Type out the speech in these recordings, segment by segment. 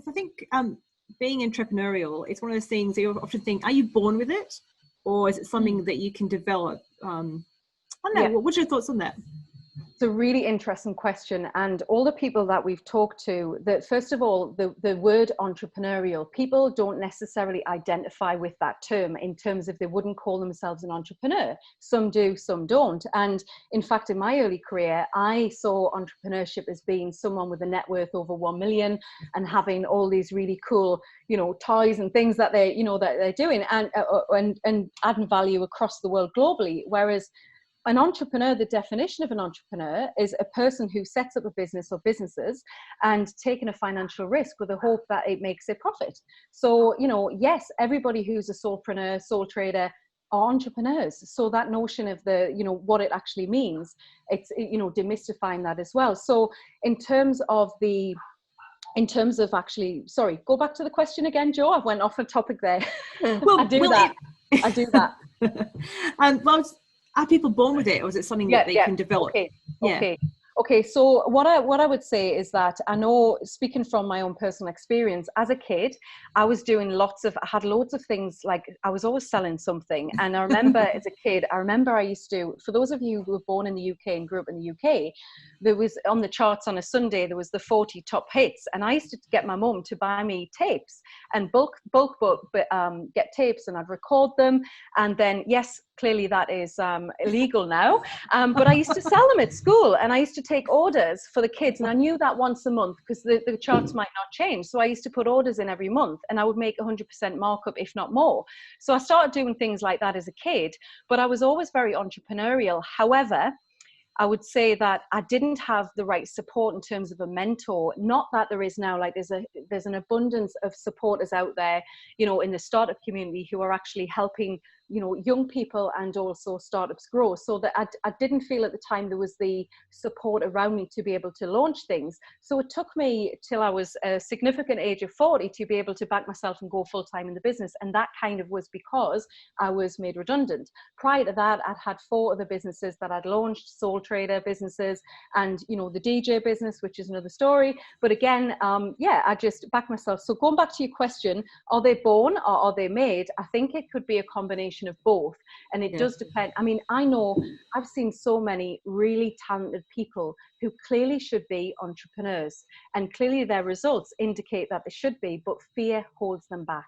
Yes, I think being entrepreneurial, it's one of those things that you often think, are you born with it? Or is it something that you can develop? I don't know. Yeah. What's your thoughts on that? It's a really interesting question, and all the people that we've talked to, that first of all, the word entrepreneurial, people don't necessarily identify with that term in terms of they wouldn't call themselves an entrepreneur. Some do, some don't. And in fact, in my early career, I saw entrepreneurship as being someone with a net worth over 1 million and having all these really cool, you know, toys and things that they, you know, that they're doing and adding value across the world globally. Whereas an entrepreneur, the definition of an entrepreneur is a person who sets up a business or businesses and taking a financial risk with the hope that it makes a profit. So, you know, yes, everybody who's a solopreneur, sole trader are entrepreneurs. So that notion of the, you know, what it actually means, it's, you know, demystifying that as well. So in terms of actually, sorry, go back to the question again, Joe. I went off a topic there. Well, I do that. Well, are people born with it, or is it something that they can develop? Okay. So what I would say is that I know, speaking from my own personal experience, as a kid, I had loads of things, like I was always selling something. And I remember as a kid, I used to, for those of you who were born in the UK and grew up in the UK, there was on the charts on a Sunday, there was the 40 top hits. And I used to get my mum to buy me tapes and bulk get tapes, and I'd record them. And then, yes, clearly that is illegal now. But I used to sell them at school, and I used to take orders for the kids. And I knew that once a month, because the charts might not change. So I used to put orders in every month, and I would make 100% markup, if not more. So I started doing things like that as a kid, but I was always very entrepreneurial. However, I would say that I didn't have the right support in terms of a mentor. Not that there is now, like there's an abundance of supporters out there, you know, in the startup community who are actually helping, you know, young people and also startups grow. So that I didn't feel at the time there was the support around me to be able to launch things. So it took me till I was a significant age of 40 to be able to back myself and go full time in the business. And that kind of was because I was made redundant. Prior to that, I'd had 4 other businesses that I'd launched, sole trader businesses, and, you know, the DJ business, which is another story. But again, I just backed myself. So going back to your question, are they born or are they made? I think it could be a combination of both, and it does depend. I mean, I know I've seen so many really talented people who clearly should be entrepreneurs, and clearly their results indicate that they should be, but fear holds them back.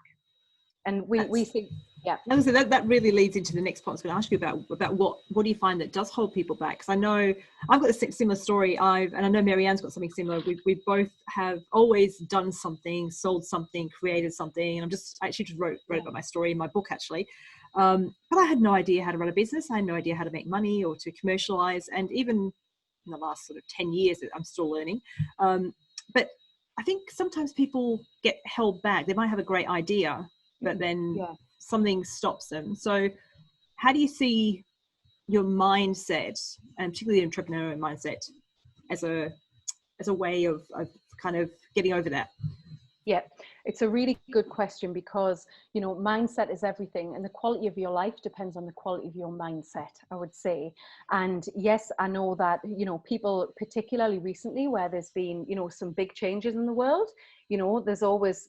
And we think, that really leads into the next point I was going to ask you about what do you find that does hold people back? Because I know I've got a similar story. And I know Marianne's got something similar. We both have always done something, sold something, created something. And I actually just wrote about my story in my book, actually. But I had no idea how to run a business. I had no idea how to make money or to commercialize. And even in the last sort of 10 years, I'm still learning. But I think sometimes people get held back. They might have a great idea, but then something stops them. So how do you see your mindset, and particularly the entrepreneurial mindset, as a way of kind of getting over that? Yeah, it's a really good question, because, you know, mindset is everything, and the quality of your life depends on the quality of your mindset, I would say. And yes, I know that, you know, people, particularly recently where there's been, you know, some big changes in the world, you know, there's always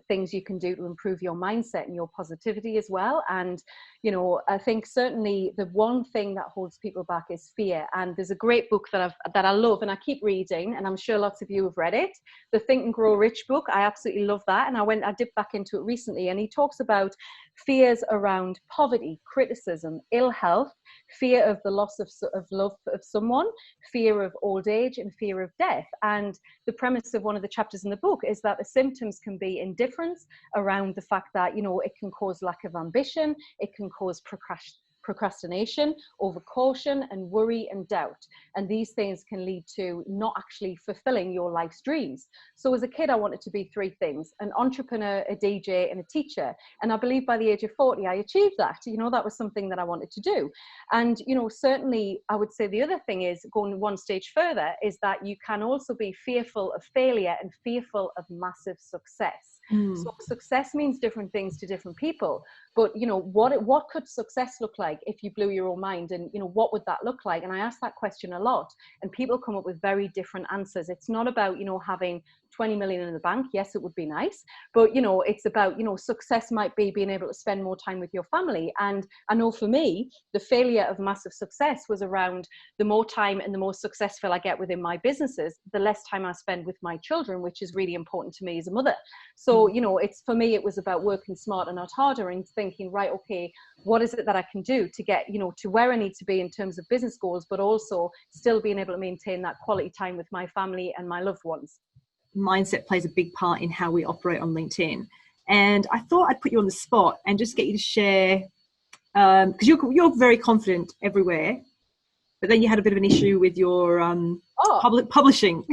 things you can do to improve your mindset and your positivity as well. And, you know, I think certainly the one thing that holds people back is fear. And there's a great book that I love and I keep reading, and I'm sure lots of you have read it, the Think and Grow Rich book. I absolutely love that. And I dipped back into it recently, and he talks about fears around poverty, criticism, ill health, fear of the loss of love of someone, fear of old age, and fear of death. And the premise of one of the chapters in the book is that the symptoms can be indifference around the fact that, you know, it can cause lack of ambition, it can cause procrastination, overcaution, and worry and doubt. And these things can lead to not actually fulfilling your life's dreams. So as a kid, I wanted to be 3 things: an entrepreneur, a DJ, and a teacher. And I believe by the age of 40, I achieved that. You know, that was something that I wanted to do. And, you know, certainly I would say the other thing is, going one stage further, is that you can also be fearful of failure and fearful of massive success. So success means different things to different people. But, you know, what could success look like if you blew your own mind? And, you know, what would that look like? And I ask that question a lot, and people come up with very different answers. It's not about, you know, having 20 million in the bank. Yes, it would be nice. But, you know, it's about, you know, success might be being able to spend more time with your family. And I know for me, the failure of massive success was around the more time and the more successful I get within my businesses, the less time I spend with my children, which is really important to me as a mother. So, you know, it's, for me, it was about working smart and not harder, and thinking, right, okay, what is it that I can do to get, you know, to where I need to be in terms of business goals, but also still being able to maintain that quality time with my family and my loved ones. Mindset plays a big part in how we operate on LinkedIn. And I thought I'd put you on the spot and just get you to share, because you're very confident everywhere, but then you had a bit of an issue with your publishing.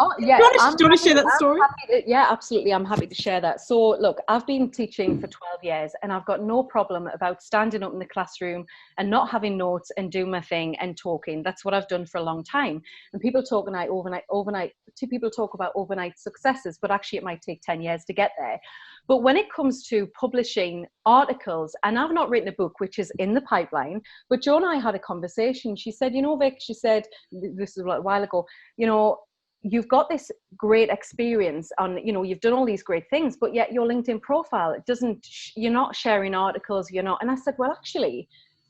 Oh, yeah. Do you want to share that story? Yeah, absolutely. I'm happy to share that. So look, I've been teaching for 12 years and I've got no problem about standing up in the classroom and not having notes and doing my thing and talking. That's what I've done for a long time. And people talk overnight. Two people talk about overnight successes, but actually it might take 10 years to get there. But when it comes to publishing articles, and I've not written a book, which is in the pipeline, but Jo and I had a conversation. She said, you know, Vic, she said, this is a while ago, you know, you've got this great experience on, you know, you've done all these great things, but yet your LinkedIn profile, it doesn't, you're not sharing articles, you're not. And I said, well, actually,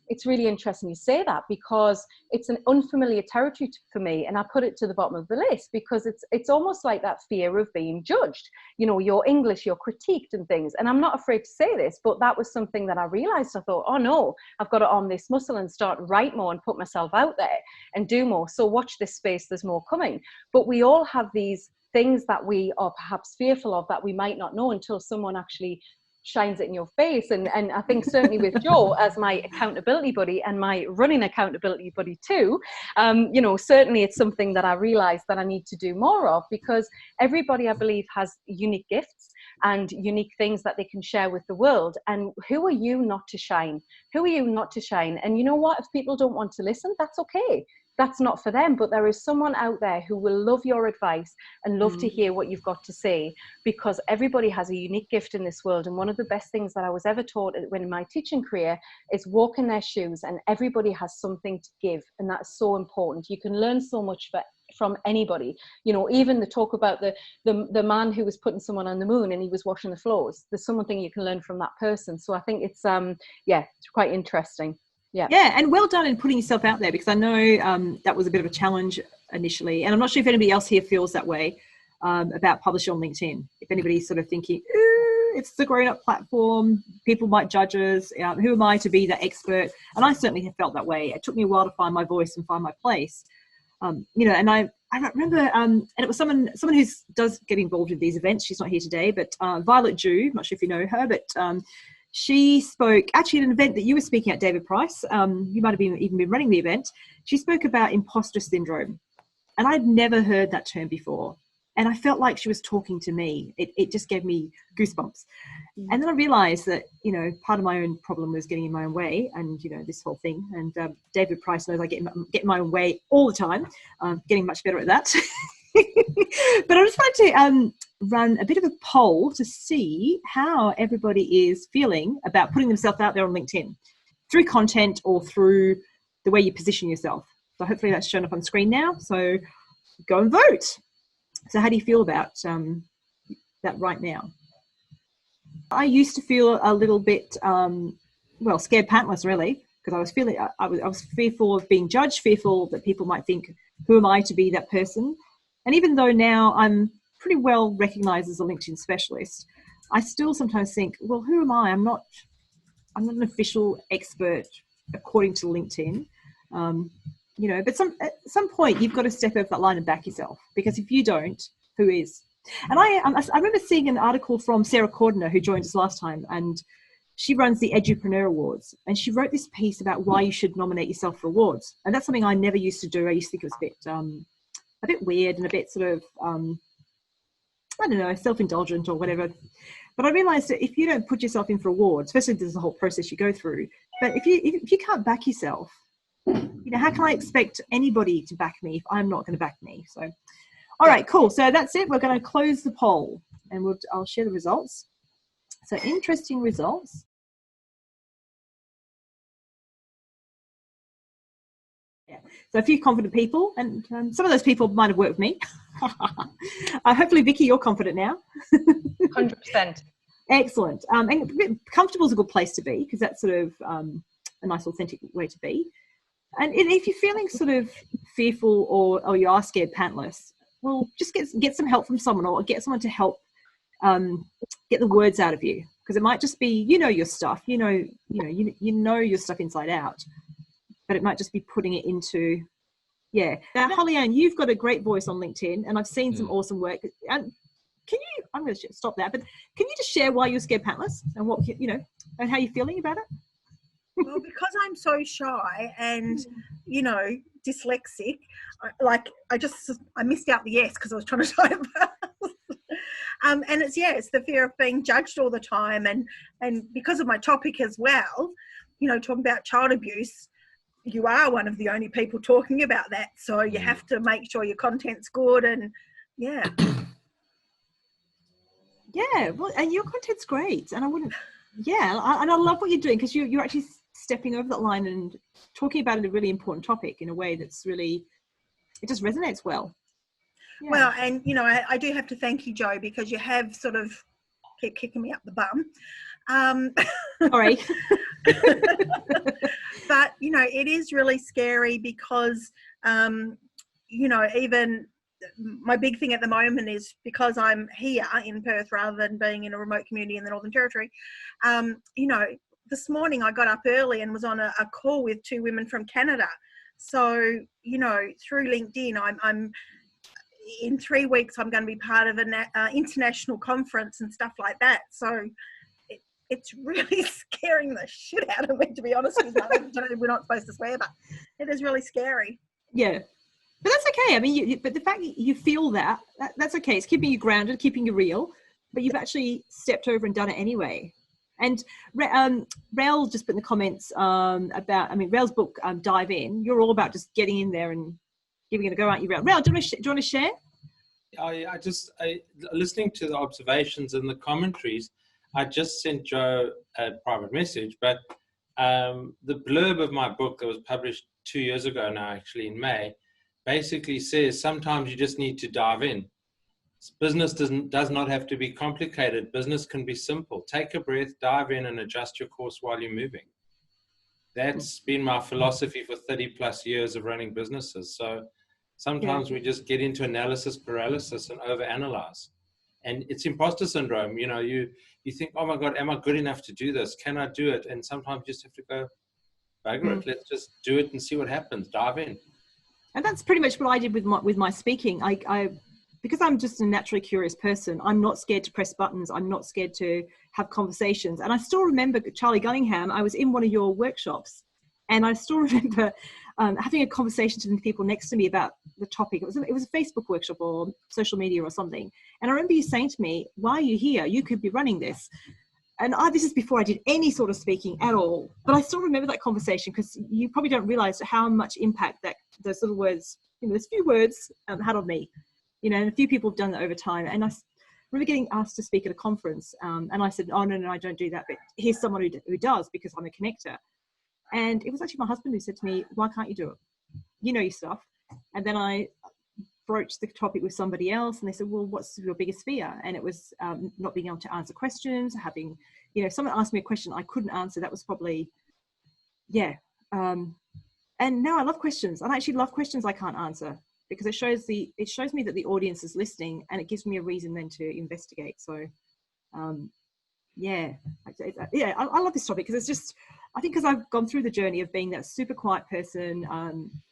it's really interesting you say that, because it's an unfamiliar territory for me. And I put it to the bottom of the list because it's almost like that fear of being judged. You know, your English, you're critiqued and things. And I'm not afraid to say this, but that was something that I realized. I thought, oh no, I've got to arm this muscle and start write more and put myself out there and do more. So watch this space, there's more coming. But we all have these things that we are perhaps fearful of that we might not know until someone actually shines it in your face. And I think certainly with Jo as my accountability buddy and my running accountability buddy too, you know, certainly it's something that I realized that I need to do more of, because everybody, I believe, has unique gifts and unique things that they can share with the world. And who are you not to shine? Who are you not to shine? And you know what? If people don't want to listen, that's okay. That's not for them, but there is someone out there who will love your advice and love to hear what you've got to say, because everybody has a unique gift in this world. And one of the best things that I was ever taught in my teaching career is walk in their shoes, and everybody has something to give. And that's so important. You can learn so much from anybody, you know, even the talk about the man who was putting someone on the moon and he was washing the floors. There's something you can learn from that person. So I think it's, it's quite interesting. Yeah, and well done in putting yourself out there, because I know that was a bit of a challenge initially, and I'm not sure if anybody else here feels that way about publishing on LinkedIn. If anybody's sort of thinking, it's the grown-up platform, people might judge us, who am I to be that expert? And I certainly have felt that way. It took me a while to find my voice and find my place. You know, and I remember, and it was someone who does get involved in these events. She's not here today, but Violet Jew, I'm not sure if you know her, but she spoke actually at an event that you were speaking at, David Price. You might have even been running the event. She spoke about imposter syndrome, and I'd never heard that term before. And I felt like she was talking to me. It just gave me goosebumps. And then I realized that, you know, part of my own problem was getting in my own way, and, you know, this whole thing. And David Price knows I get in my own way all the time. Getting much better at that. But I just wanted to run a bit of a poll to see how everybody is feeling about putting themselves out there on LinkedIn through content or through the way you position yourself. So hopefully that's shown up on screen now. So go and vote. So how do you feel about that right now? I used to feel a little bit, scared pantless, really, because I was feeling, I was fearful of being judged, fearful that people might think, who am I to be that person? And even though now I'm pretty well recognized as a LinkedIn specialist, I still sometimes think, well, who am I? I'm not an official expert according to LinkedIn. You know, but at some point you've got to step over that line and back yourself, because if you don't, who is? And I remember seeing an article from Sarah Cordner, who joined us last time, and she runs the Entrepreneurial Awards, and she wrote this piece about why you should nominate yourself for awards. And that's something I never used to do. I used to think it was a bit weird and a bit sort of, I don't know, self-indulgent or whatever. But I realized that if you don't put yourself in for awards, firstly, there's a whole process you go through. But if you can't back yourself, you know, how can I expect anybody to back me if I'm not going to back me? So, all right, cool. So that's it. We're going to close the poll. and I'll share the results. So interesting results. Yeah. So a few confident people, and some of those people might have worked with me. Hopefully, Vicki, you're confident now. 100%. Excellent. And comfortable is a good place to be, because that's sort of a nice, authentic way to be. And if you're feeling sort of fearful or you are scared pantless, well, just get some help from someone, or get someone to help get the words out of you, because it might just be your stuff, you know your stuff inside out, but it might just be putting it into Now, Holly-Ann, you've got a great voice on LinkedIn, and I've seen some awesome work. And I'm going to stop that, but can you just share why you're scared pantless and what and how you're feeling about it? Well, because I'm so shy and, dyslexic, I missed out the S because I was trying to type. And it's the fear of being judged all the time. And because of my topic as well, talking about child abuse, you are one of the only people talking about that. So you have to make sure your content's good and, Yeah, well, and your content's great. And I love what you're doing, because you're actually stepping over that line and talking about a really important topic in a way that's really, it just resonates well. Yeah. Well, and I do have to thank you, Jo, because you have sort of keep kicking me up the bum. Sorry. But it is really scary because even my big thing at the moment is, because I'm here in Perth rather than being in a remote community in the Northern Territory, this morning I got up early and was on a call with 2 women from Canada. So, through LinkedIn, I'm in 3 weeks, I'm going to be part of an international conference and stuff like that. So it's really scaring the shit out of me, to be honest with you. We're not supposed to swear, but it is really scary. Yeah. But that's okay. I mean, but the fact that you feel that's okay. It's keeping you grounded, keeping you real, but you've actually stepped over and done it anyway. And Rael just put in the comments Rael's book, Dive In. You're all about just getting in there and giving it a go, aren't you, Rael? Rael, do you want to share? Listening to the observations and the commentaries, I just sent Jo a private message, but the blurb of my book that was published 2 years ago now, actually in May, basically says sometimes you just need to dive in. Business does not have to be complicated. Business can be simple. Take a breath, dive in, and adjust your course while you're moving. That's been my philosophy for 30 plus years of running businesses. So sometimes we just get into analysis paralysis and overanalyze. And it's imposter syndrome. You think, oh my God, am I good enough to do this? Can I do it? And sometimes you just have to go, bugger it. Let's just do it and see what happens. Dive in. And that's pretty much what I did with my speaking. Because I'm just a naturally curious person, I'm not scared to press buttons. I'm not scared to have conversations. And I still remember, Charlie Gunningham, I was in one of your workshops, and I still remember having a conversation to the people next to me about the topic. It was a Facebook workshop or social media or something. And I remember you saying to me, why are you here? You could be running this. And this is before I did any sort of speaking at all. But I still remember that conversation, because you probably don't realize how much impact that those little words, those few words had on me. And a few people have done that over time. And I remember getting asked to speak at a conference, and I said, oh, no, I don't do that. But here's someone who does, because I'm a connector. And it was actually my husband who said to me, why can't you do it? You know your stuff. And then I broached the topic with somebody else, and they said, well, what's your biggest fear? And it was not being able to answer questions, having, if someone asked me a question I couldn't answer, that was probably, and now I love questions. I actually love questions I can't answer, because it shows me that the audience is listening, and it gives me a reason then to investigate. So I love this topic, because it's just, I think because I've gone through the journey of being that super quiet person,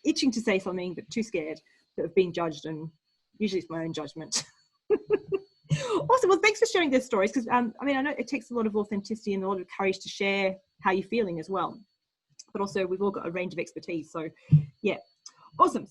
itching to say something but too scared of being judged, and usually it's my own judgment. Awesome. Well, thanks for sharing those stories, because I know it takes a lot of authenticity and a lot of courage to share how you're feeling as well, but also we've all got a range of expertise. So awesome.